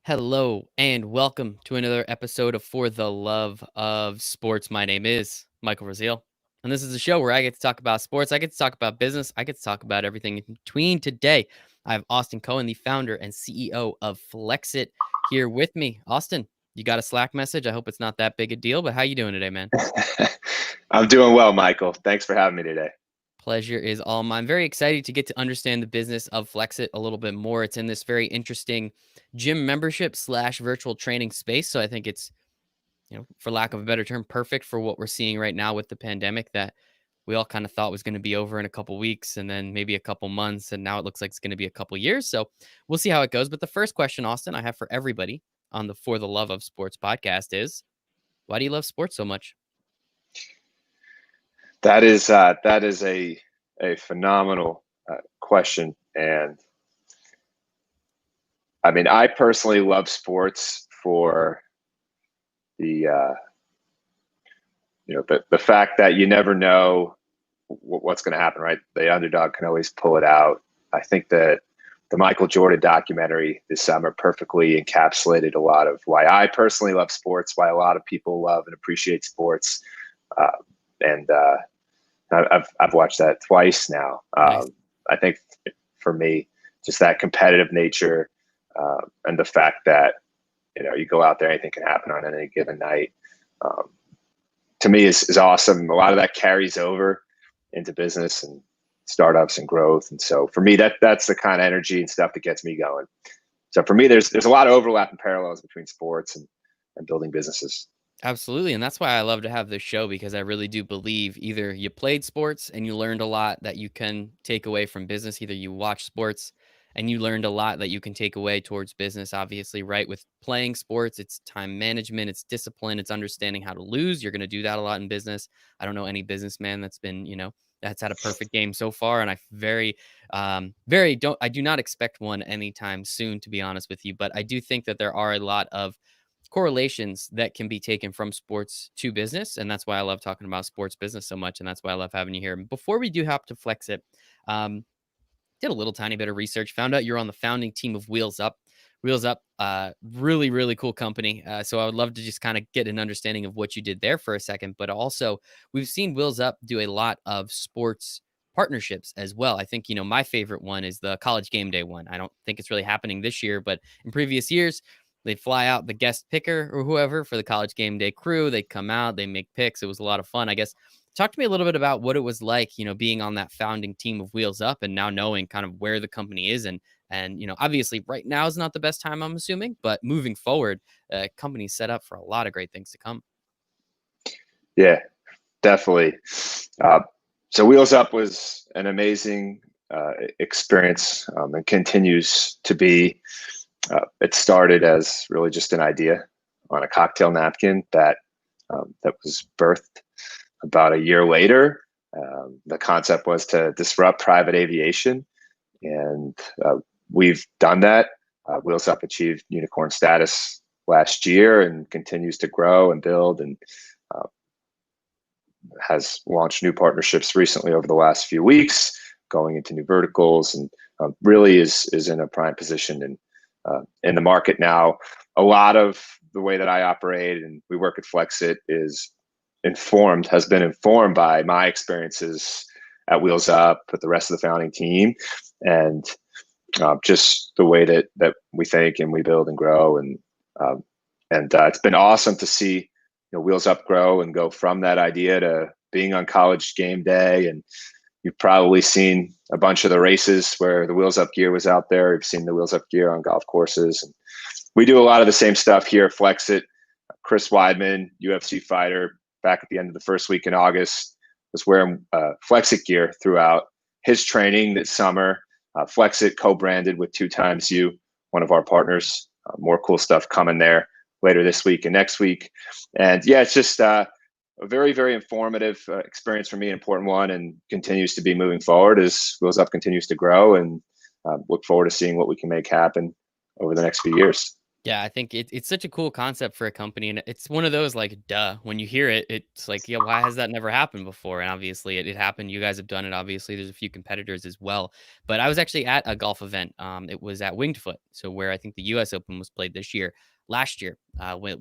Hello and welcome to another episode of For the Love of Sports. My name is Michael Raziel, and this is a show where I get to talk about sports, I get to talk about business, I get to talk about everything in between. Today, I have Austin Cohen, the founder and CEO of Flexit, here with me. Austin, you got a Slack message? I hope it's not that big a deal, but how you doing today, man? I'm doing well, Michael. Thanks for having me today. Pleasure is all mine. Very excited to get to understand the business of Flexit a little bit more. It's in this very interesting gym membership slash virtual training space. So I think it's, for lack of a better term, perfect for what we're seeing right now with the pandemic that we all kind of thought was going to be over in a couple weeks and then maybe a couple months. And now it looks like it's going to be a couple years. So we'll see how it goes. But the first question, Austin, I have for everybody on the For the Love of Sports podcast is, why do you love sports so much? That is a phenomenal question, and I mean, I personally love sports for the the fact that you never know what's going to happen. Right, the underdog can always pull it out. I think that the Michael Jordan documentary this summer perfectly encapsulated a lot of why I personally love sports, why a lot of people love and appreciate sports, uh, and I've watched that twice now. Nice. I think for me, just that competitive nature and the fact that you go out there, anything can happen on any given night. Um, to me, is awesome. A lot of that carries over into business and startups and growth. And so for me, that's the kind of energy and stuff that gets me going. So for me, there's a lot of overlap and parallels between sports and building businesses. Absolutely. And that's why I love to have this show because I really do believe either you played sports and you learned a lot that you can take away from business, either you watch sports and you learned a lot that you can take away towards business. Obviously, right? With playing sports, it's time management, it's discipline, it's understanding how to lose. You're going to do that a lot in business. I don't know any businessman that's been, that's had a perfect game so far. And I I do not expect one anytime soon, to be honest with you. But I do think that there are a lot of correlations that can be taken from sports to business. And that's why I love talking about sports business so much. And that's why I love having you here. Before we do hop to Flexit, did a little tiny bit of research, found out you're on the founding team of Wheels Up. Wheels Up, really, really cool company. So I would love to just kind of get an understanding of what you did there for a second. But also, we've seen Wheels Up do a lot of sports partnerships as well. I think, my favorite one is the college game day one. I don't think it's really happening this year, but in previous years, they'd fly out the guest picker or whoever for the college game day crew. They'd come out, they make picks. It was a lot of fun. I guess talk to me a little bit about what it was like, being on that founding team of Wheels Up and now knowing kind of where the company is and obviously right now is not the best time, I'm assuming, but moving forward, company's set up for a lot of great things to come. Yeah, definitely. Uh, so Wheels Up was an amazing experience and continues to be. It started as really just an idea on a cocktail napkin that was birthed about a year later. The concept was to disrupt private aviation, and we've done that. Wheels Up achieved unicorn status last year and continues to grow and build and uh, has launched new partnerships recently over the last few weeks, going into new verticals, and really is in a prime position in the market now. A lot of the way that I operate and we work at Flexit has been informed by my experiences at Wheels Up with the rest of the founding team, and just the way that we think and we build and grow, and it's been awesome to see Wheels Up grow and go from that idea to being on college game day. And you've probably seen a bunch of the races where the Wheels Up gear was out there. You've seen the Wheels Up gear on golf courses. And we do a lot of the same stuff here at Flexit. Chris Weidman, UFC fighter, back at the end of the first week in August, was wearing Flexit gear throughout his training this summer. Flexit co-branded with 2XU, one of our partners. More cool stuff coming there later this week and next week. And yeah, it's just a very, very informative experience for me, an important one, and continues to be moving forward as Wheels Up continues to grow, and look forward to seeing what we can make happen over the next few years. Yeah, I think it's such a cool concept for a company, and it's one of those like, duh. When you hear it, it's like, yeah, why has that never happened before? And obviously, it happened. You guys have done it. Obviously, there's a few competitors as well. But I was actually at a golf event. It was at Winged Foot, so where I think the U.S. Open was played this year. Last year,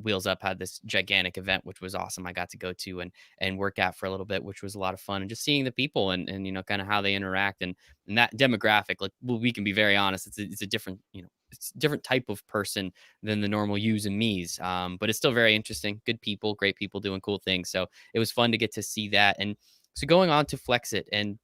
Wheels Up had this gigantic event, which was awesome. I got to go to and work at for a little bit, which was a lot of fun, and just seeing the people and kind of how they interact and that demographic. Like, well, we can be very honest. It's a different it's a different type of person than the normal yous and me's. But it's still very interesting. Good people, great people doing cool things. So it was fun to get to see that. And so going on to Flexit, and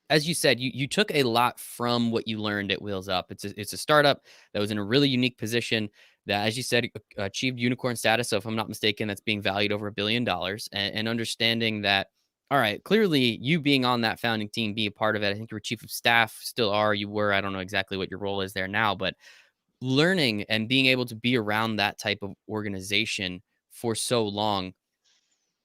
as you said, you took a lot from what you learned at Wheels Up. It's a startup that was in a really unique position that, as you said, achieved unicorn status. So if I'm not mistaken, that's being valued over $1 billion, and understanding that. All right, clearly you being on that founding team, be a part of it. I think you were chief of staff, still are. You were. I don't know exactly what your role is there now, but learning and being able to be around that type of organization for so long,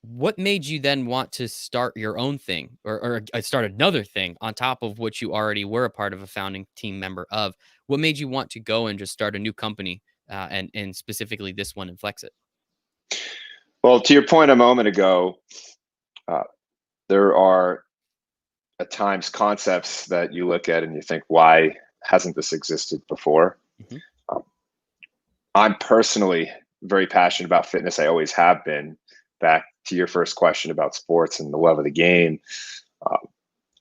what made you then want to start your own thing or start another thing on top of what you already were a part of a founding team member of? What made you want to go and just start a new company and specifically this one in Flexit? Well, to your point a moment ago, uh, there are at times concepts that you look at and you think, why hasn't this existed before? Hmm. Um, I'm personally very passionate about fitness. I always have been. Back to your first question about sports and the love of the game, uh,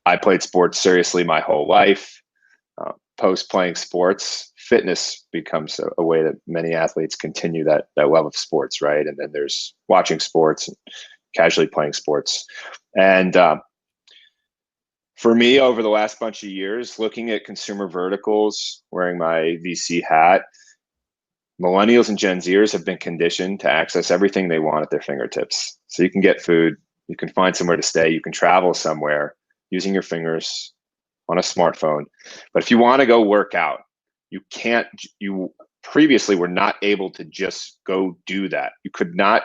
I played sports seriously my whole life. Post playing sports, fitness becomes a way that many athletes continue that love of sports, right? And then there's watching sports and casually playing sports. And for me, over the last bunch of years, looking at consumer verticals, wearing my VC hat, millennials and Gen Zers have been conditioned to access everything they want at their fingertips. So you can get food, you can find somewhere to stay, you can travel somewhere using your fingers on a smartphone. But if you want to go work out, you can't, you previously were not able to just go do that. You could not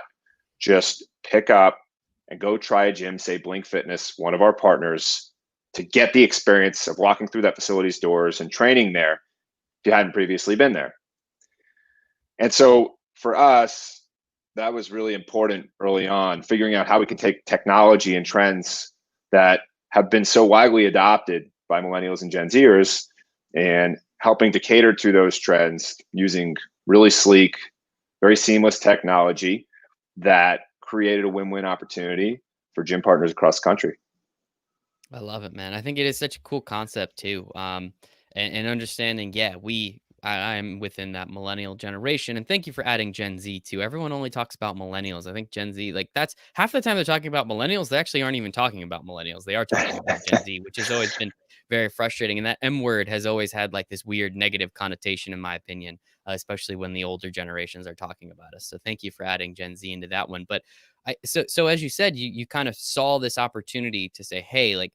just pick up and go try a gym, say Blink Fitness, one of our partners, to get the experience of walking through that facility's doors and training there if you hadn't previously been there. And so for us, that was really important early on, figuring out how we can take technology and trends that have been so widely adopted by millennials and Gen Zers and helping to cater to those trends using really sleek, very seamless technology that created a win-win opportunity for gym partners across the country. I love it, man. I think it is such a cool concept too. And understanding, yeah, I'm within that millennial generation, and thank you for adding Gen Z too. Everyone only talks about millennials. I think Gen Z, like that's half the time they're talking about millennials. They actually aren't even talking about millennials. They are talking about Gen Z, which has always been very frustrating. And that M word has always had like this weird negative connotation, in my opinion, especially when the older generations are talking about us. So thank you for adding Gen Z into that one. But so as you said, you kind of saw this opportunity to say, hey, like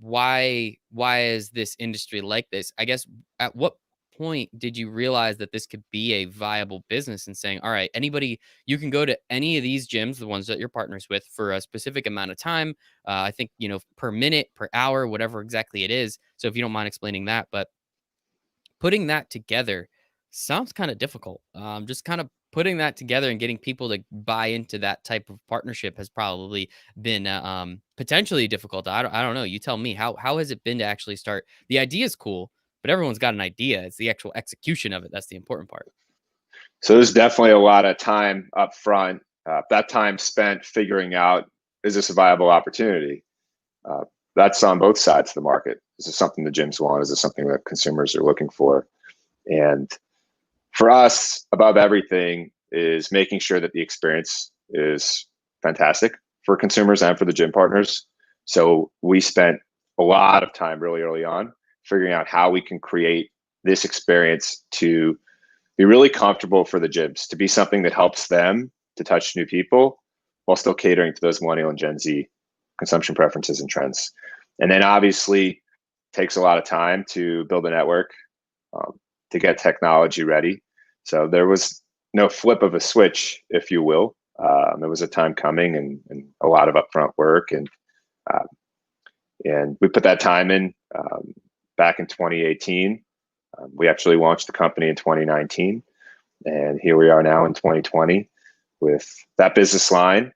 why is this industry like this? I guess at what point did you realize that this could be a viable business and saying, all right, anybody, you can go to any of these gyms, the ones that you're partners with for a specific amount of time. I think, per minute, per hour, whatever exactly it is. So if you don't mind explaining that, but putting that together sounds kind of difficult. Just kind of putting that together and getting people to buy into that type of partnership has probably been potentially difficult. I don't know. You tell me. How has it been to actually start? The idea is cool, but everyone's got an idea. It's the actual execution of it that's the important part. So there's definitely a lot of time up front. That time spent figuring out, is this a viable opportunity? Uh, that's on both sides of the market. Is this something the gyms want? Is this something that consumers are looking for? And for us, above everything, is making sure that the experience is fantastic for consumers and for the gym partners. So we spent a lot of time really early on figuring out how we can create this experience to be really comfortable for the gyms, to be something that helps them to touch new people while still catering to those millennial and Gen Z consumption preferences and trends. And then obviously takes a lot of time to build a network, um, to get technology ready. So there was no flip of a switch, if you will. There was a time coming and a lot of upfront work, uh, and we put that time in back in 2018. We actually launched the company in 2019. And here we are now in 2020 with that business line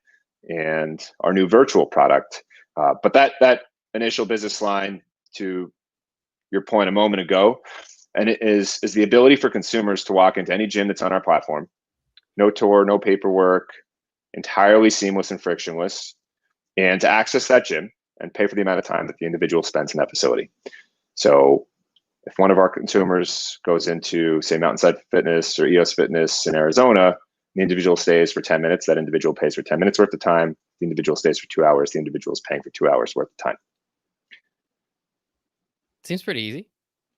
and our new virtual product. But that initial business line, to your point a moment ago, and it is the ability for consumers to walk into any gym that's on our platform, no tour, no paperwork, entirely seamless and frictionless, and to access that gym and pay for the amount of time that the individual spends in that facility. So if one of our consumers goes into, say, Mountainside Fitness or EOS Fitness in Arizona, the individual stays for 10 minutes, that individual pays for 10 minutes worth of time. The individual stays for 2 hours, the individual is paying for 2 hours worth of time. Seems pretty easy.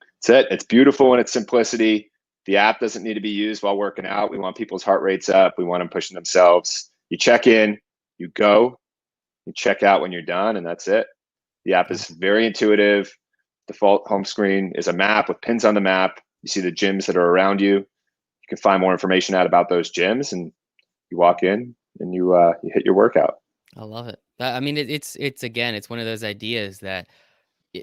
That's it. It's beautiful in its simplicity. The app doesn't need to be used while working out. We want people's heart rates up. We want them pushing themselves. You check in, you go, you check out when you're done, and that's it. The app is very intuitive. Default home screen is a map with pins on the map. You see the gyms that are around you. You can find more information out about those gyms, and you walk in and you hit your workout. I love it. I mean, it's again, it's one of those ideas that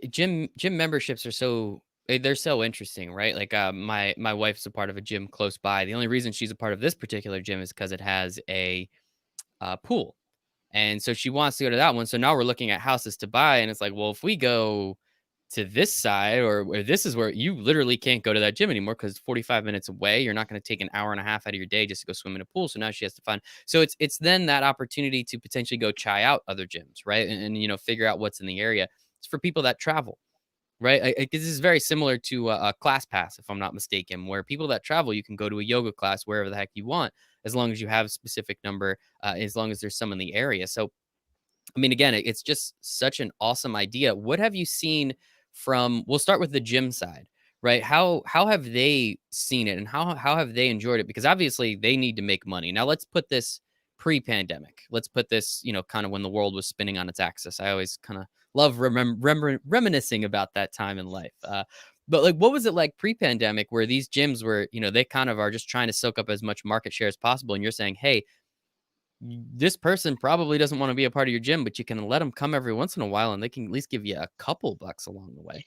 gym memberships are so they're so interesting, right? Like my wife's a part of a gym close by. The only reason she's a part of this particular gym is because it has a pool. And so she wants to go to that one. So now we're looking at houses to buy. And it's like, well, if we go to this side or where this is where you literally can't go to that gym anymore because it's 45 minutes away. You're not going to take an hour and a half out of your day just to go swim in a pool. So now she has to find. So it's then that opportunity to potentially go try out other gyms, right? And you know, figure out what's in the area. It's for people that travel. Right, this is very similar to a class pass, if I'm not mistaken, where people that travel, you can go to a yoga class wherever the heck you want, as long as you have a specific number, as long as there's some in the area. So I mean, again, it's just such an awesome idea. What have you seen from we'll start with the gym side, right? How have they seen it and how have they enjoyed it? Because obviously they need to make money. Now let's put this pre-pandemic. Let's put this, you know, kind of when the world was spinning on its axis. I always kind of love reminiscing about that time in life. But like, what was it like pre-pandemic where these gyms were, you know, they kind of are just trying to soak up as much market share as possible. And you're saying, hey, this person probably doesn't want to be a part of your gym, but you can let them come every once in a while and they can at least give you a couple bucks along the way.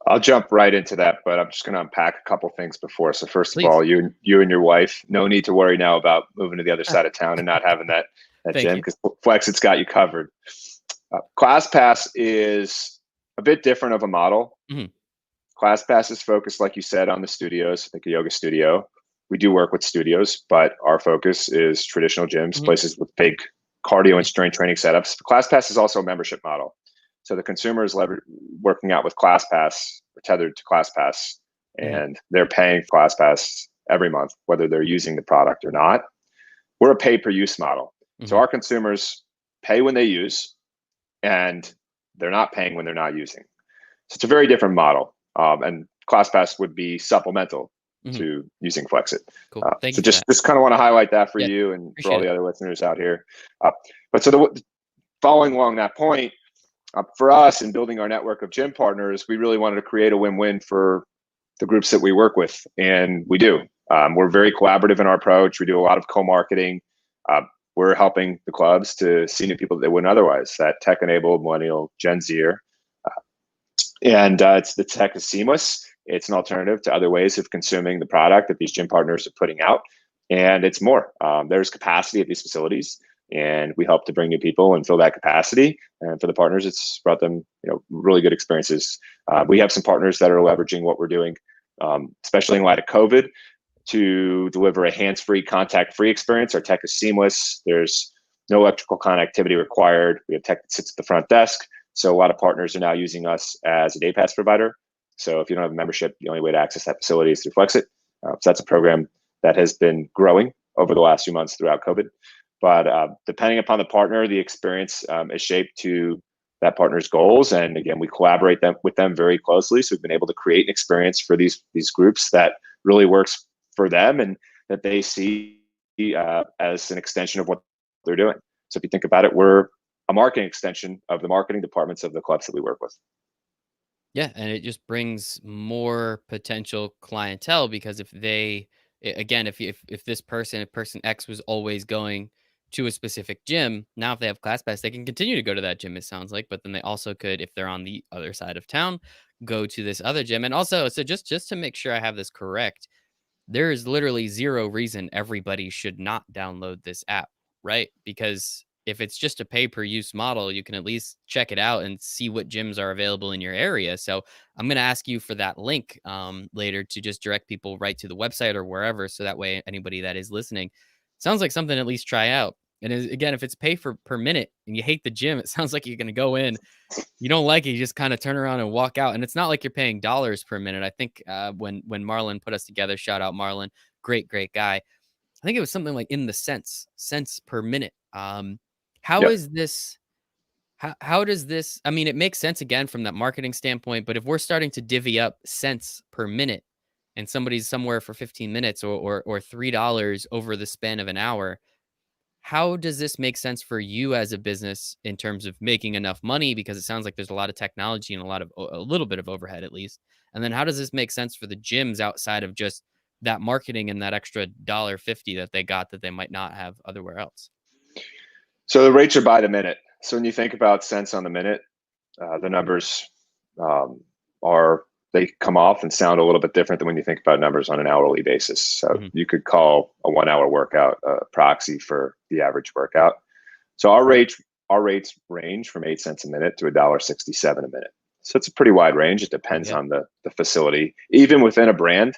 I'll jump right into that, but I'm just going to unpack a couple things before. So first of Please. all, you and your wife, no need to worry now about moving to the other side of town and not having that Thank gym you. because Flexit's got you covered. ClassPass is a bit different of a model. Mhm. ClassPass is focused, like you said, on the studios, like a yoga studio. We do work with studios, but our focus is traditional gyms, Mhm. places with big cardio and Yeah. strength training setups. ClassPass is also a membership model. So the consumer is working out with ClassPass or tethered to ClassPass, Mhm. and they're paying ClassPass every month, whether they're using the product or not. We're a pay per use model. So Mhm. our consumers pay when they use, and they're not paying when they're not using. So it's a very different model. And ClassPass would be supplemental Mhm. to using Flexit. Cool. Thank So you for just that. just kind of want to highlight that for Yeah. you and for all Appreciate the it. other listeners out here. But so following along that point, for us in building our network of gym partners, we really wanted to create a win-win for the groups that we work with, and we do. We're very collaborative in our approach. We do a lot of co-marketing. Uh, we're helping the clubs to see new people that they wouldn't otherwise, that tech-enabled millennial Gen Zer. And the tech is seamless. It's an alternative to other ways of consuming the product that these gym partners are putting out. And it's more. There's capacity at these facilities, and we help to bring new people and fill that capacity. And for the partners, it's brought them, really good experiences. We have some partners that are leveraging what we're doing, especially in light of COVID, to deliver a hands-free, contact-free experience. Our tech is seamless. There's no electrical connectivity required. We have tech that sits at the front desk. So a lot of partners are now using us as a day pass provider. So if you don't have a membership, the only way to access that facility is through Flexit. So that's a program that has been growing over the last few months throughout COVID. But depending upon the partner, the experience is shaped to that partner's goals. And again, we collaborate with them very closely. So we've been able to create an experience for these groups that really works for them and that they see as an extension of what they're doing. So if you think about it, we're a marketing extension of the marketing departments of the clubs that we work with. Yeah, and it just brings more potential clientele because if they again, if this person, if person X was always going to a specific gym, now if they have ClassPass, they can continue to go to that gym, it sounds like, but then they also could, if they're on the other side of town, go to this other gym. And also, so just to make sure I have this correct, there is literally zero reason everybody should not download this app, right? Because if it's just a pay per use model, you can at least check it out and see what gyms are available in your area. So I'm going to ask you for that link later to just direct people right to the website or wherever. So that way, anybody that is listening, sounds like something to at least try out. And again, if it's pay for per minute and you hate the gym, it sounds like you're going to go in, you don't like it, you just kind of turn around and walk out. And it's not like you're paying dollars per minute. I think when Marlon put us together, shout out Marlon, great guy. I think it was something like in the cents per minute. How Yep. is this? How does this? I mean, it makes sense again from that marketing standpoint. But if we're starting to divvy up cents per minute, and somebody's somewhere for 15 minutes or $3 over the span of an hour, how does this make sense for you as a business in terms of making enough money? Because it sounds like there's a lot of technology and a little bit of overhead at least. And then how does this make sense for the gyms outside of just that marketing and that extra $1.50 that they got that they might not have otherwhere else? So the rates are by the minute. So when you think about cents on the minute, the numbers um, are they come off and sound a little bit different than when you think about numbers on an hourly basis. So Hmm. you could call a 1 hour workout a proxy for the average workout. So our rates range from 8 cents a minute to $1.67 a minute. So it's a pretty wide range. It depends Okay. on the facility. Even within a brand,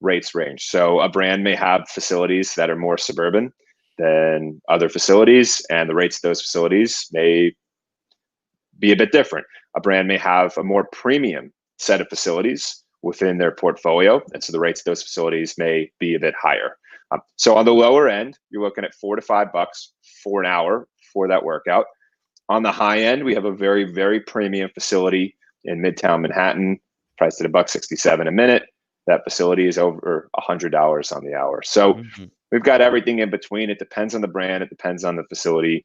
rates range. So a brand may have facilities that are more suburban than other facilities, and the rates of those facilities may be a bit different. A brand may have a more premium set of facilities within their portfolio, and so the rates of those facilities may be a bit higher. So on the lower end, you're looking at $4 to $5 for an hour for that workout. On the high end, we have a very premium facility in Midtown Manhattan, priced at $1.67 a minute. That facility is over $100 on the hour. So Hmm. we've got everything in between. It depends on the brand. It depends on the facility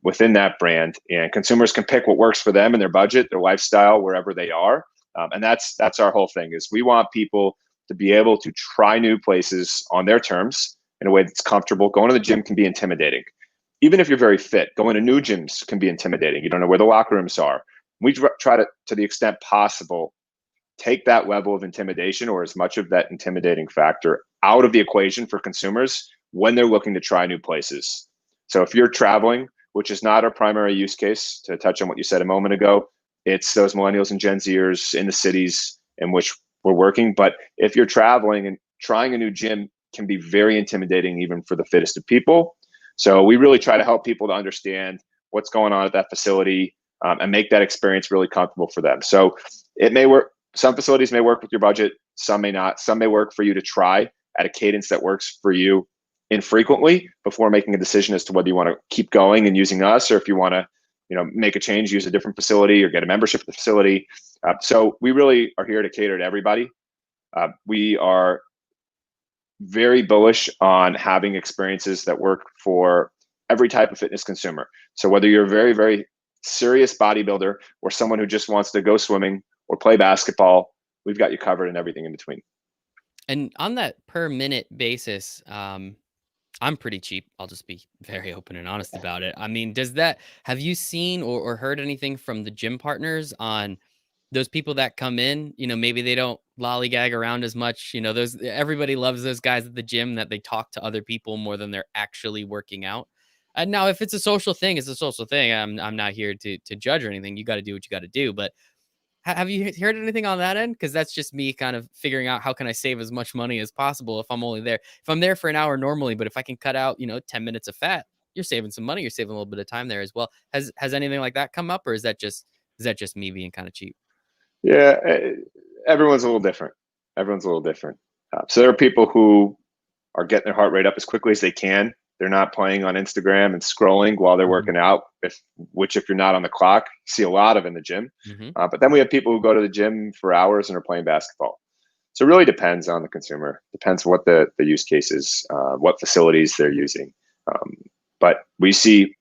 within that brand, and consumers can pick what works for them and their budget, their lifestyle, wherever they are. And that's our whole thing. Is we want people to be able to try new places on their terms in a way that's comfortable. Going to the gym can be intimidating. Even if you're very fit, going to new gyms can be intimidating. You don't know where the locker rooms are. We try to the extent possible, take that level of intimidation or as much of that intimidating factor out of the equation for consumers when they're looking to try new places. So if you're traveling, which is not our primary use case, to touch on what you said a moment ago, it's those millennials and Gen Zers in the cities in which we're working. But if you're traveling and trying a new gym can be very intimidating even for the fittest of people. So we really try to help people to understand what's going on at that facility and make that experience really comfortable for them. So it may work. Some facilities may work with your budget, some may not. Some may work for you to try at a cadence that works for you infrequently before making a decision as to whether you want to keep going and using us, or if you want to, make a change, use a different facility, or get a membership at the facility. So we really are here to cater to everybody. We are very bullish on having experiences that work for every type of fitness consumer. So whether you're a very serious bodybuilder or someone who just wants to go swimming or play basketball, we've got you covered and everything in between. And on that per minute basis, I'm pretty cheap. I'll just be very open and honest about it. I mean, have you seen or heard anything from the gym partners on those people that come in? Maybe they don't lollygag around as much. Everybody loves those guys at the gym that they talk to other people more than they're actually working out. And now, if it's a social thing, it's a social thing. I'm not here to judge or anything. You got to do what you got to do. But have you heard anything on that end? Because that's just me kind of figuring out how can I save as much money as possible if I'm only there. If I'm there for an hour normally, but if I can cut out, 10 minutes of fat, you're saving some money. You're saving a little bit of time there as well. Has anything like that come up, or is that just me being kind of cheap? Yeah, everyone's a little different. Everyone's a little different. So there are people who are getting their heart rate up as quickly as they can. They're not playing on Instagram and scrolling while they're Hmm. working out, if you're not on the clock, you see a lot of in the gym. Hmm. But then we have people who go to the gym for hours and are playing basketball. So it really depends on the consumer. Depends what the use case is, what facilities they're using. Um, but we see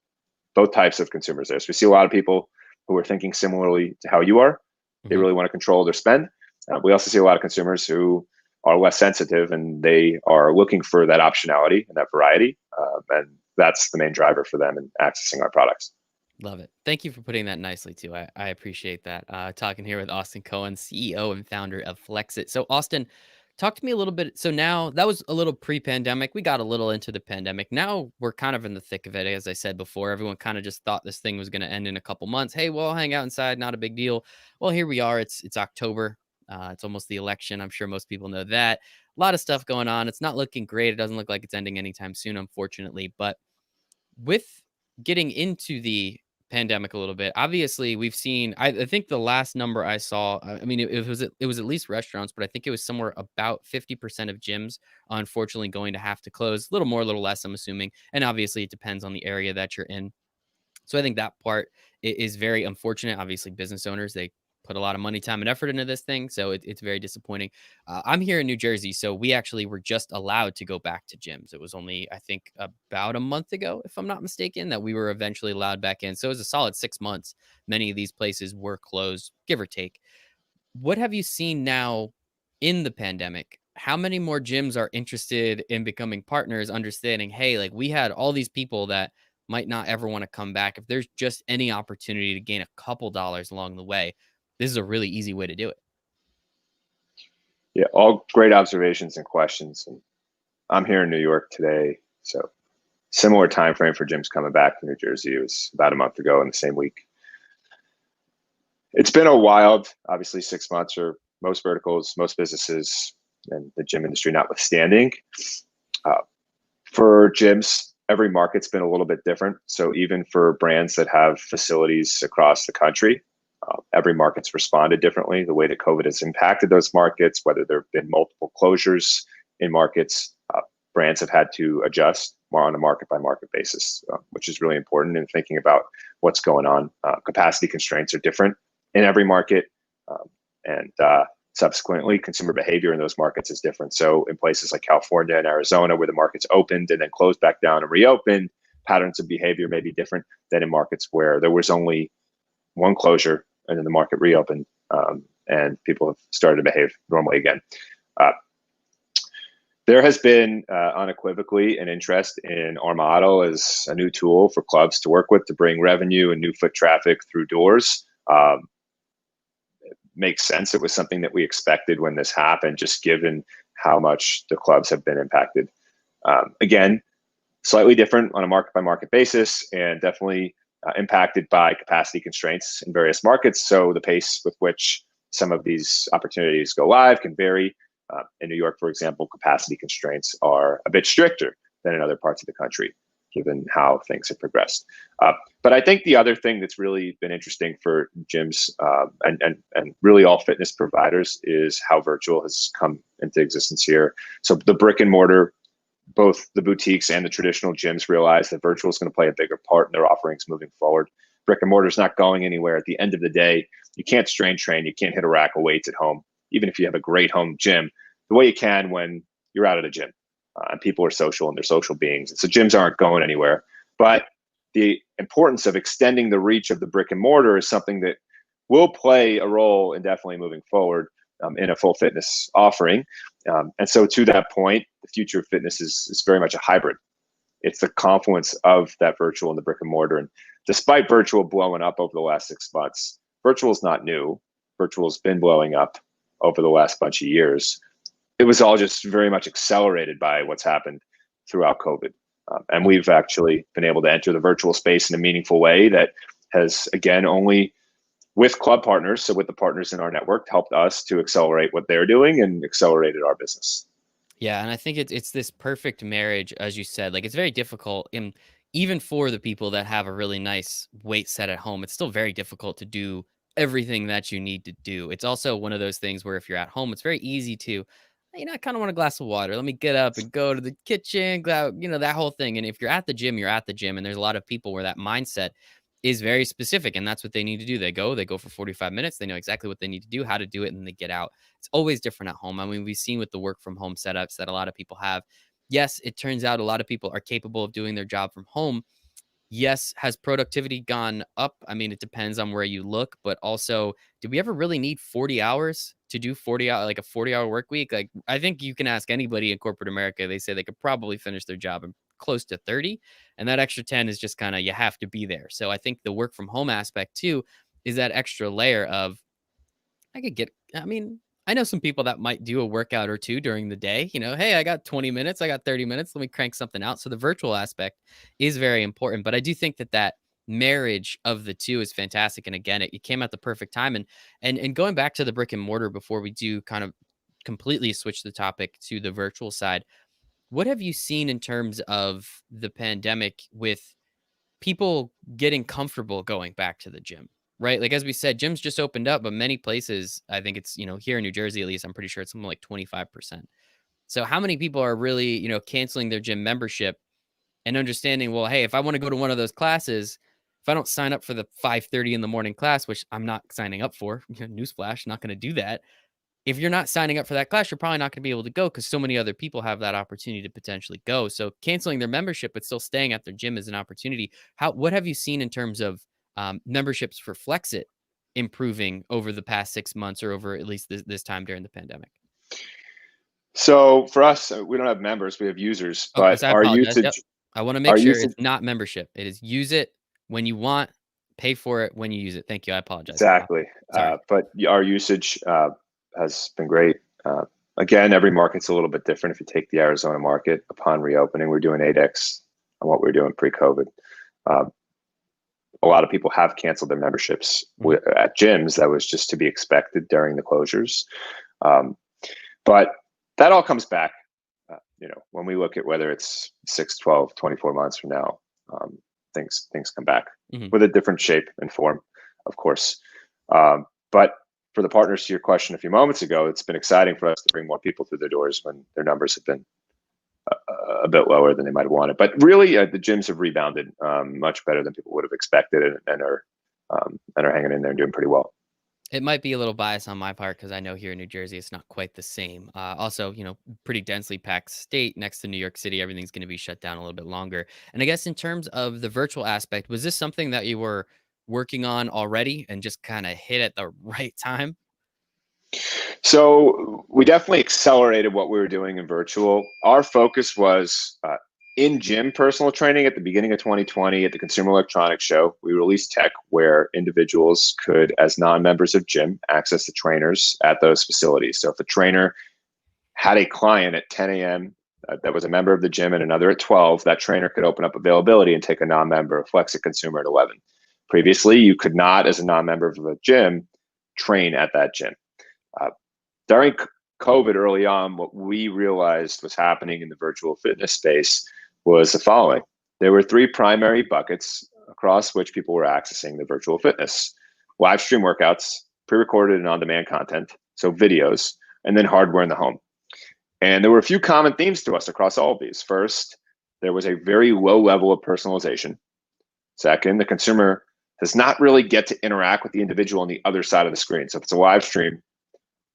both types of consumers there. So we see a lot of people who are thinking similarly to how you are. They Hmm. really want to control their spend. We also see a lot of consumers who are less sensitive and they are looking for that optionality and that variety. And that's the main driver for them in accessing our products. Love it. Thank you for putting that nicely too. I appreciate that. Talking here with Austin Cohen, CEO and founder of Flexit. So Austin, Talk to me a little bit. So now that was a little pre-pandemic. We got a little into the pandemic. Now we're kind of in the thick of it. As I said before, everyone kind of just thought this thing was going to end in a couple months. Hey, we'll hang out inside. Not a big deal. Well, here we are. It's October. It's almost the election. I'm sure most people know that. A lot of stuff going on. It's not looking great. It doesn't look like it's ending anytime soon, unfortunately. But with getting into the pandemic a little bit, obviously we've seen. I think the last number I saw, I mean, it was at least restaurants, but I think it was somewhere about 50% of gyms, unfortunately, going to have to close. A little more, a little less, I'm assuming, and obviously it depends on the area that you're in. So I think that part is very unfortunate. Obviously, business owners, they put a lot of money, time, and effort into this thing. So it's very disappointing. I'm here in New Jersey. So we actually were just allowed to go back to gyms. It was only, I think, about a month ago, if I'm not mistaken, that we were eventually allowed back in. So it was a solid 6 months. Many of these places were closed, give or take. What have you seen now in the pandemic? How many more gyms are interested in becoming partners, understanding, hey, like we had all these people that might not ever want to come back. If there's just any opportunity to gain a couple dollars along the way, this is a really easy way to do it. Yeah, all great observations and questions. And I'm here in New York today, so similar time frame for gyms coming back to New Jersey. It was about a month ago in the same week. It's been a wild, obviously, 6 months for most verticals, most businesses, and the gym industry notwithstanding. Uh, for gyms, every market's been a little bit different. So even for brands that have facilities across the country, every market's responded differently. The way that COVID has impacted those markets, whether there have been multiple closures in markets, brands have had to adjust more on a market by market basis, which is really important in thinking about what's going on. Capacity constraints are different in every market, and subsequently, consumer behavior in those markets is different. So in places like California and Arizona, where the markets opened and then closed back down and reopened, patterns of behavior may be different than in markets where there was only one closure and then the market reopened, and people have started to behave normally again. Uh, there has been unequivocally an interest in our model as a new tool for clubs to work with to bring revenue and new foot traffic through doors. Makes sense. It was something that we expected when this happened, just given how much the clubs have been impacted. Again, slightly different on a market by market basis, and definitely impacted by capacity constraints in various markets. So the pace with which some of these opportunities go live can vary. In New York, for example, capacity constraints are a bit stricter than in other parts of the country, given how things have progressed. But I think the other thing that's really been interesting for gyms and really all fitness providers is how virtual has come into existence here. So the brick and mortar, both the boutiques and the traditional gyms, realize that virtual is going to play a bigger part in their offerings moving forward. Brick and mortar is not going anywhere. At the end of the day, you can't strength train, you can't hit a rack of weights at home, even if you have a great home gym, the way you can when you're out at a gym. And people are social and they're social beings. And so gyms aren't going anywhere. But the importance of extending the reach of the brick and mortar is something that will play a role indefinitely moving forward in a full fitness offering. And so to that point, the future of fitness is very much a hybrid. It's the confluence of that virtual and the brick and mortar. And despite virtual blowing up over the last 6 months, virtual is not new. Virtual has been blowing up over the last bunch of years. It was all just very much accelerated by what's happened throughout COVID. And we've actually been able to enter the virtual space in a meaningful way that has, again, only with club partners, so with the partners in our network, helped us to accelerate what they're doing and accelerated our business. Yeah, and I think it's this perfect marriage, as you said. Like it's very difficult, and even for the people that have a really nice weight set at home, it's still very difficult to do everything that you need to do. It's also one of those things where if you're at home, it's very easy to, you know, I kind of want a glass of water. Let me get up and go to the kitchen, go out, you know, that whole thing. And if you're at the gym, you're at the gym, and there's a lot of people where that mindset is very specific, and that's what they need to do. They go for 45 minutes. They know exactly what they need to do, how to do it, and they get out. It's always different at home. I mean, we've seen with the work from home setups that a lot of people have. Yes, it turns out a lot of people are capable of doing their job from home. Yes, has productivity gone up? I mean, it depends on where you look, but also, do we ever really need 40 hours to do 40 hour like a 40-hour work week? Like I think you can ask anybody in corporate America, they say they could probably finish their job in close to 30, and that extra 10 is just kind of you have to be there. So I think the work from home aspect too is that extra layer of I could get I mean, I know some people that might do a workout or two during the day. Hey, I got 20 minutes, I got 30 minutes, let me crank something out. So the virtual aspect is very important. But I do think that marriage of the two is fantastic. And again, it came at the perfect time. And going back to the brick and mortar before we do kind of completely switch the topic to the virtual side, what have you seen in terms of the pandemic with people getting comfortable going back to the gym, right? Like, as we said, gyms just opened up, but many places, I think it's, here in New Jersey, at least, I'm pretty sure it's something like 25%. So how many people are really, canceling their gym membership and understanding, well, hey, if I want to go to one of those classes, if I don't sign up for the 5:30 in the morning class, which I'm not signing up for, newsflash, not going to do that. If you're not signing up for that class, you're probably not going to be able to go because so many other people have that opportunity to potentially go. So canceling their membership but still staying at their gym is an opportunity. What have you seen in terms of memberships for Flexit improving over the past 6 months or over at least this time during the pandemic? So for us, we don't have members, we have users, Oh, but yes, I apologize. Yep. I want to make our sure it's usage, not membership. It is use it when you want, pay for it when you use it. Thank you. I apologize. exactly. Sorry. But our usage has been great. Again, every market's a little bit different. If you take the Arizona market, upon reopening, we're doing 8x on what we were doing pre-COVID. Uh, a lot of people have canceled their memberships Mhm. at gyms. That was just to be expected during the closures. Um, but that all comes back, when we look at whether it's 6, 12, 24 months from now, um, things come back Mhm. with a different shape and form, of course. But for the partners, to your question a few moments ago, it's been exciting for us to bring more people through their doors when their numbers have been a bit lower than they might have wanted. But really, the gyms have rebounded much better than people would have expected, and are hanging in there and doing pretty well. It might be a little bias on my part because I know here in New Jersey it's not quite the same. Also, pretty densely packed state next to New York City. Everything's going to be shut down a little bit longer. And I guess in terms of the virtual aspect, was this something that you were working on already and just kind of hit at the right time? So we definitely accelerated what we were doing in virtual. Our focus was in gym personal training at the beginning of 2020 at the Consumer Electronics Show. We released tech where individuals could, as non-members of gym, access the trainers at those facilities. So if a trainer had a client at 10 a.m. That was a member of the gym and another at 12, that trainer could open up availability and take a non-member, a Flexit consumer at 11. Previously, you could not, as a non-member of the gym, train at that gym. Uh, During COVID early on, what we realized was happening in the virtual fitness space was the following. There were three primary buckets across which people were accessing the virtual fitness: live stream workouts, pre-recorded and on-demand content, so videos, and then hardware in the home. And there were a few common themes to us across all of these. First, there was a very low level of personalization. Second, the consumer does not really get to interact with the individual on the other side of the screen. So if it's a live stream,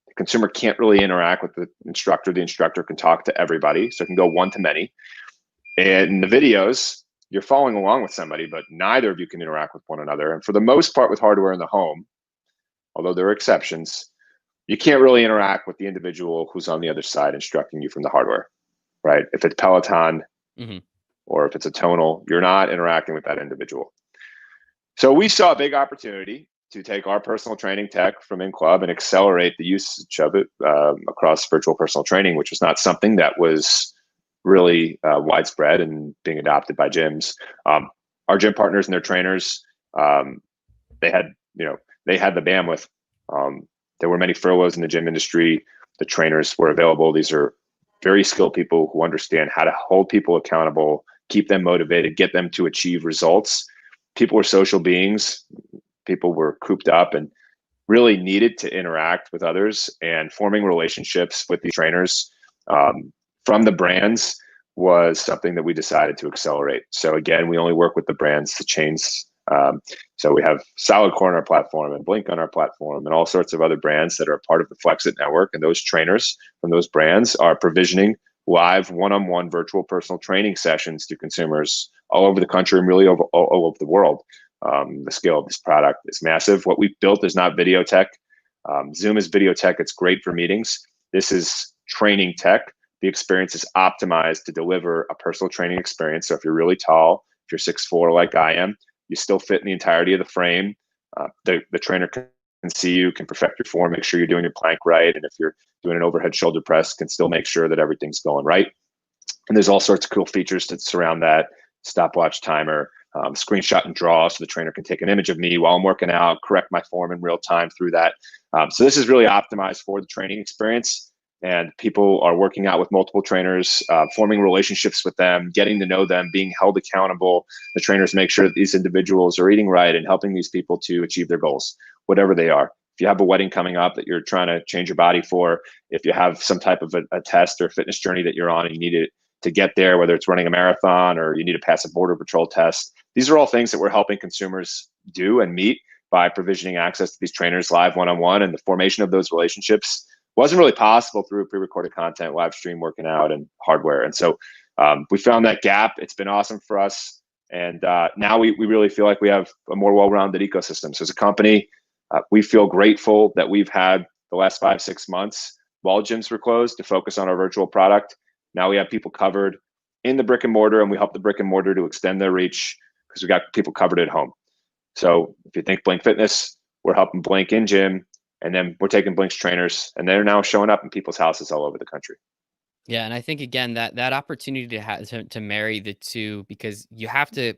the consumer can't really interact with the instructor. The instructor can talk to everybody, so it can go one to many. And in the videos, you're following along with somebody, but neither of you can interact with one another. And for the most part, with hardware in the home, although there are exceptions, you can't really interact with the individual who's on the other side instructing you from the hardware, right? If it's Peloton Hmm. or if it's a tonal, you're not interacting with that individual. So we saw a big opportunity to take our personal training tech from in club and accelerate the usage of it across virtual personal training, which was not something that was really widespread and being adopted by gyms. Our gym partners and their trainers, um, they had, they had the bandwidth. Um, there were many furloughs in the gym industry. The trainers were available. These are very skilled people who understand how to hold people accountable, keep them motivated, get them to achieve results. People were social beings. People were cooped up and really needed to interact with others, and forming relationships with these trainers from the brands was something that we decided to accelerate. So again, we only work with the brands, the chains. So we have Solid Core on our platform and Blink on our platform and all sorts of other brands that are part of the Flexit network. And those trainers from those brands are provisioning live one-on-one virtual personal training sessions to consumers all over the country and really all over the world. The scale of this product is massive. What we've built is not video tech. Zoom is video tech. It's great for meetings. This is training tech. The experience is optimized to deliver a personal training experience. So if you're really tall, if you're 6'4" like I am, you still fit in the entirety of the frame. The trainer can can see you, can perfect your form, make sure you're doing your plank right. And if you're doing an overhead shoulder press, can still make sure that everything's going right. And there's all sorts of cool features that surround that: stopwatch timer, screenshot and draw, so the trainer can take an image of me while I'm working out, correct my form in real time through that. So this is really optimized for the training experience. And people are working out with multiple trainers, forming relationships with them, getting to know them, being held accountable. The trainers make sure that these individuals are eating right and helping these people to achieve their goals, whatever they are. If you have a wedding coming up that you're trying to change your body for, if you have some type of a test or fitness journey that you're on and you need to get there, whether it's running a marathon or you need to pass a border patrol test, these are all things that we're helping consumers do and meet by provisioning access to these trainers live one-on-one. And the formation of those relationships wasn't really possible through pre-recorded content, live stream working out, and hardware. And so we found that gap. It's been awesome for us. And now we really feel like we have a more well-rounded ecosystem. So as a company, we feel grateful that we've had the last 5-6 months while gyms were closed to focus on our virtual product. Now we have people covered in the brick and mortar, and we help the brick and mortar to extend their reach because we got people covered at home. So if you think Blink Fitness, we're helping Blink in gym, and then we're taking Blink's trainers, and they're now showing up in people's houses all over the country. Yeah, and I think again that opportunity to marry the two, because you have to,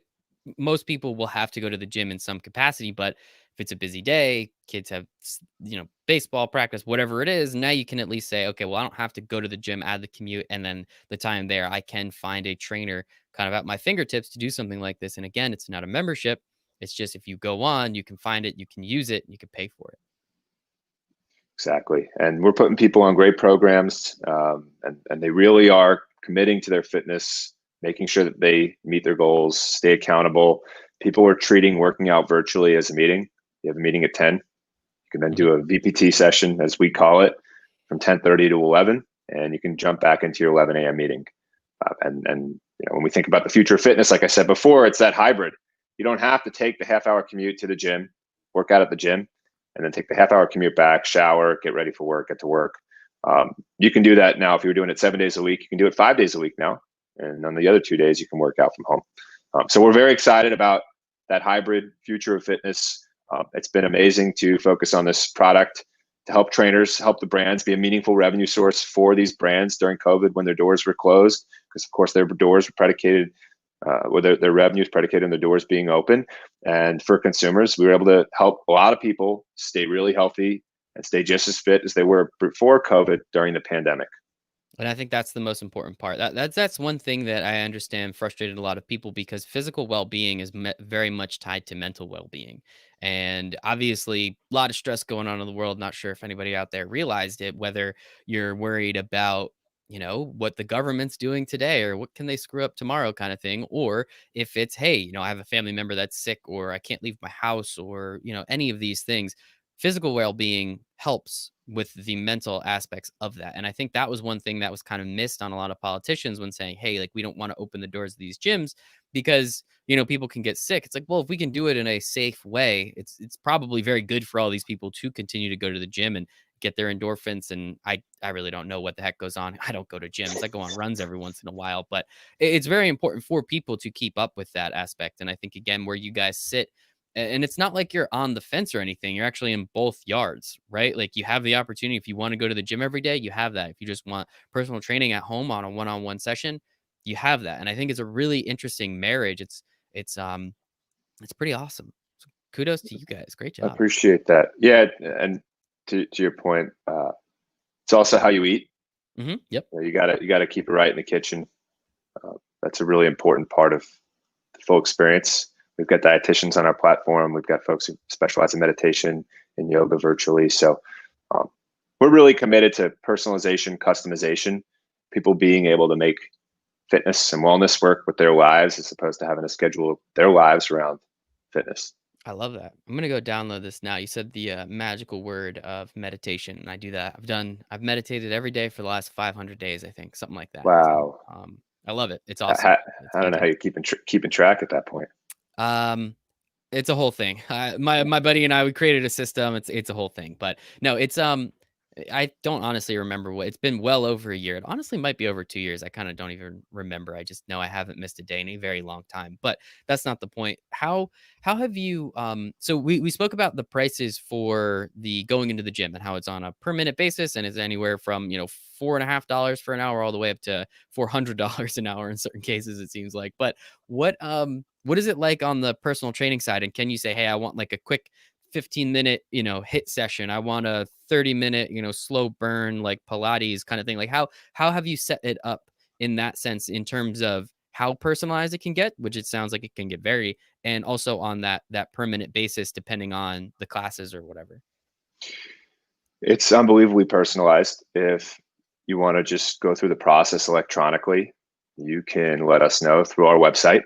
most people will have to go to the gym in some capacity, but if it's a busy day, kids have baseball practice, whatever it is, now you can at least say, okay, well, I don't have to go to the gym, add the commute, and then the time there, I can find a trainer kind of at my fingertips to do something like this. And again, it's not a membership. It's just if you go on, you can find it, you can use it, you can pay for it. Exactly. And we're putting people on great programs, and they really are committing to their fitness, making sure that they meet their goals, stay accountable. People are treating working out virtually as a meeting. You have a meeting at 10. You can then Mhm. do a VPT session, as we call it, from 10:30 to 11, and you can jump back into your 11 a.m. meeting. And when we think about the future of fitness, like I said before, it's that hybrid. You don't have to take the half-hour commute to the gym, work out at the gym, and then take the half-hour commute back, shower, get ready for work, get to work. You can do that now. If you were doing it 7 days a week, you can do it 5 days a week now, and on the other 2 days, you can work out from home. So we're very excited about that hybrid future of fitness. It's been amazing to focus on this product to help trainers, help the brands, be a meaningful revenue source for these brands during COVID when their doors were closed, because of course their doors were predicated, their revenue is predicated on their doors being open. And for consumers, we were able to help a lot of people stay really healthy and stay just as fit as they were before COVID during the pandemic. And I think that's the most important part. That's one thing that I understand frustrated a lot of people, because physical well-being is very much tied to mental well-being. And obviously, a lot of stress going on in the world. Not sure if anybody out there realized it, whether you're worried about, what the government's doing today or what can they screw up tomorrow kind of thing, or if it's, hey, I have a family member that's sick or I can't leave my house, or, any of these things. Physical well-being helps with the mental aspects of that. And I think that was one thing that was kind of missed on a lot of politicians when saying, hey, like, we don't want to open the doors of these gyms because, people can get sick. It's like, well, if we can do it in a safe way, it's probably very good for all these people to continue to go to the gym and get their endorphins. And I really don't know what the heck goes on. I don't go to gyms. I go on runs every once in a while, but it's very important for people to keep up with that aspect. And I think, again, where you guys sit, and it's not like you're on the fence or anything. You're actually in both yards, right? Like, you have the opportunity. If you want to go to the gym every day, you have that. If you just want personal training at home on a one-on-one session, you have that. And I think it's a really interesting marriage. It's pretty awesome. So kudos to you guys. Great I job. appreciate that. Yeah, and to your point, it's also how you eat. Yep. You gotta keep it right in the kitchen. That's a really important part of the full experience. We've got dietitians on our platform. We've got folks who specialize in meditation and yoga virtually. So um, we're really committed to personalization, customization, people being able to make fitness and wellness work with their lives as opposed to having to schedule their lives around fitness. I love that. I'm gonna go download this now. You said the magical word of meditation, and I do that. I've meditated every day for the last 500 days, I think, something like that. So, Wow. I love it. It's awesome. I, It's I don't know how fantastic. you're keeping track at that point. Um, it's a whole thing. My buddy and I, we created a system. It's a whole thing. But no, it's I don't honestly remember what it's been well over a year. It honestly might be over 2 years. I kinda don't even remember. I just know I haven't missed a day in a very long time, but that's not the point. How have you, so we spoke about the prices for the going into the gym and how it's on a per minute basis and is anywhere from, $4.50 for an hour all the way up to $400 an hour in certain cases, it seems like. But what is it like on the personal training side? And can you say, "Hey, I want like a quick 15-minute, hit session. I want a 30-minute, slow burn like Pilates kind of thing." Like how have you set it up in that sense in terms of how personalized it can get, which it sounds like it can get very, and also on that per minute basis depending on the classes or whatever. It's unbelievably personalized. If you want to just go through the process electronically, you can let us know through our website.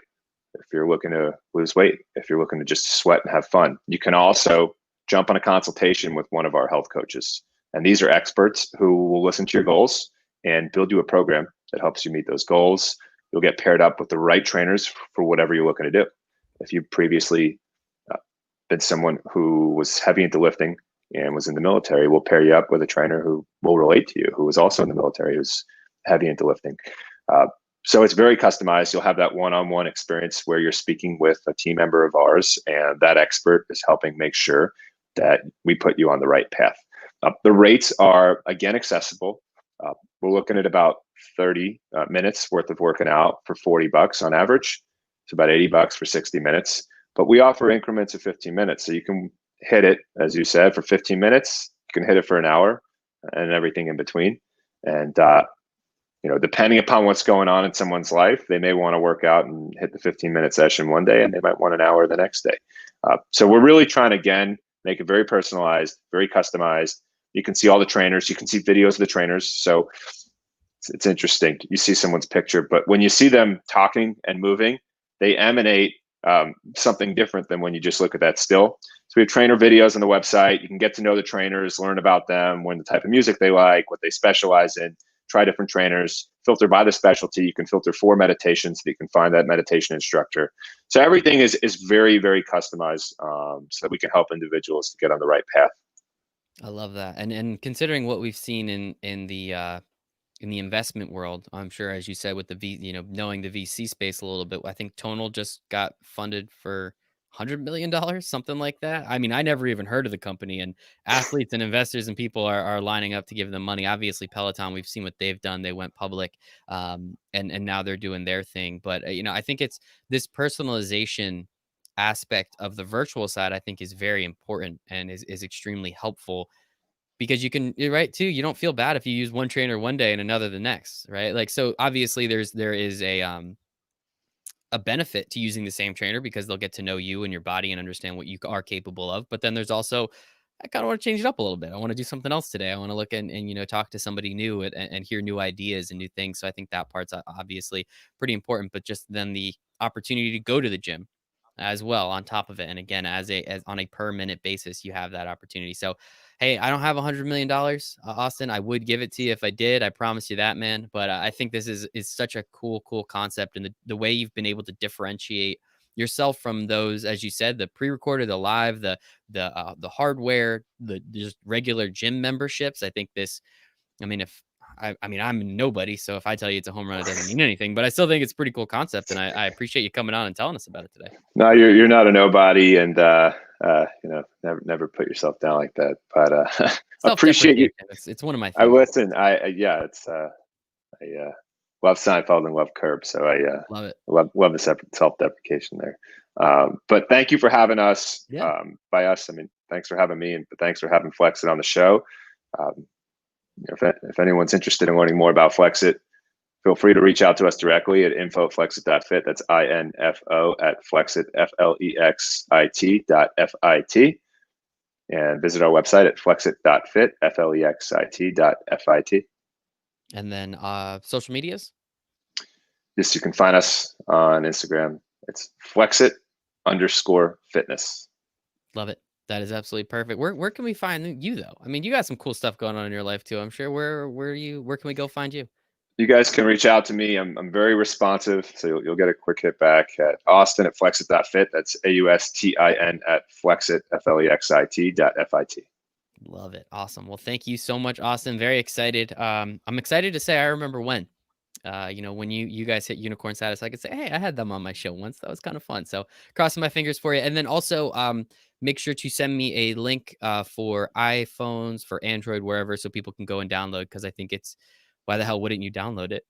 If you're looking to lose weight, if you're looking to just sweat and have fun, you can also jump on a consultation with one of our health coaches. And these are experts who will listen to your goals and build you a program that helps you meet those goals. You'll get paired up with the right trainers for whatever you're looking to do. If you previously uh, been someone who was heavy into lifting and was in the military, we'll pair you up with a trainer who will relate to you, who was also in the military, who's heavy into lifting. Uh, so it's very customized. You'll have that one-on-one experience where you're speaking with a team member of ours, and that expert is helping make sure that we put you on the right path. The rates are, again, accessible. We're looking at about 30 minutes worth of working out for $40 on average. It's about $80 for 60 minutes. But we offer increments of 15 minutes. So you can hit it, as you said, for 15 minutes. You can hit it for an hour and everything in between. And depending upon what's going on in someone's life, they may want to work out and hit the 15-minute session one day, and they might want an hour the next day. So we're really trying to, again, make it very personalized, very customized. You can see all the trainers. You can see videos of the trainers. So it's interesting. You see someone's picture, but when you see them talking and moving, they emanate something different than when you just look at that still. So we have trainer videos on the website. You can get to know the trainers, learn about them, learn the type of music they like, what they specialize in, try different trainers, filter by the specialty. You can filter for meditation so that you can find that meditation instructor. So everything is very, very customized so that we can help individuals to get on the right path. I love that. And considering what we've seen in the investment world, I'm sure, as you said, with the knowing the VC space a little bit, I think Tonal just got funded for $100 million, something like that. I mean, I never even heard of the company, and athletes and investors and people are lining up to give them money. Obviously, Peloton, we've seen what they've done. They went public, and now they're doing their thing. But I think it's this personalization aspect of the virtual side. I think is very important and is extremely helpful because you're right too. You don't feel bad if you use one trainer one day and another the next, right? Like, so obviously there is a benefit to using the same trainer because they'll get to know you and your body and understand what you are capable of. But then there's also, I kind of want to change it up a little bit. I want to do something else today. I want to look and talk to somebody new and hear new ideas and new things. So I think that part's obviously pretty important. But just then the opportunity to go to the gym as well on top of it. And again, as on a per minute basis, you have that opportunity. So, hey, I don't have $100 million, Austin. I would give it to you if I did. I promise you that, man. But I think this is such a cool concept, and the way you've been able to differentiate yourself from those, as you said, the pre-recorded, the live, the hardware, the just regular gym memberships. I think this. I mean, if I mean, I'm nobody, so if I tell you it's a home run, it doesn't mean anything. But I still think it's a pretty cool concept, and I appreciate you coming on and telling us about it today. No, you're not a nobody, and never put yourself down like that. But appreciate you. Self-deprecation. It's one of my I things. listen. I yeah. It's I love Seinfeld and love Curb, so I Love it. love the separate self-deprecation there. But thank you for having us. Yeah. By us, I mean thanks for having me, and thanks for having Flexit on the show. Um, if anyone's interested in learning more about Flexit, feel free to reach out to us directly at info@flexit.fit. That's info at flexit, flexit.fit, and visit our website at flexit.fit, flexit.fit. And then social medias. Yes, you can find us on Instagram. It's flexit_fitness. Love it. That is absolutely perfect. Where can we find you though? I mean, you got some cool stuff going on in your life too. I'm sure. Where can we go find you? You guys can reach out to me. I'm very responsive, so you'll get a quick hit back at Austin at flexit.fit. That's AUSTIN at flexit, FLEXIT.FIT. Love it. Awesome. Well, thank you so much, Austin. Very excited. I'm excited to say I remember when. When you guys hit unicorn status, I could say, hey, I had them on my show once. That was kind of fun. So crossing my fingers for you. And then also make sure to send me a link for iPhones, for Android, wherever, so people can go and download. Because I think it's why the hell wouldn't you download it?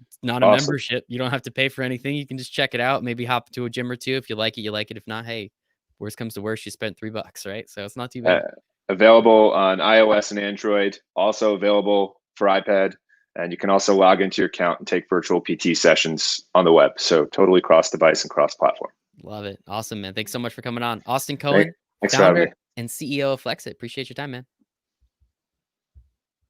It's not a Awesome. membership. You don't have to pay for anything. You can just check it out. Maybe hop to a gym or two. If you like it, you like it. If not, hey, worst comes to worst, you spent $3, right? So it's not too Uh, bad. Available on iOS and Android, also available for iPad. And you can also log into your account and take virtual PT sessions on the web. So totally cross device and cross platform. Love it. Awesome, man. Thanks so much for coming on. Austin Thank, Cohen, thanks for having founder me. and CEO of Flexit. Appreciate your time, man.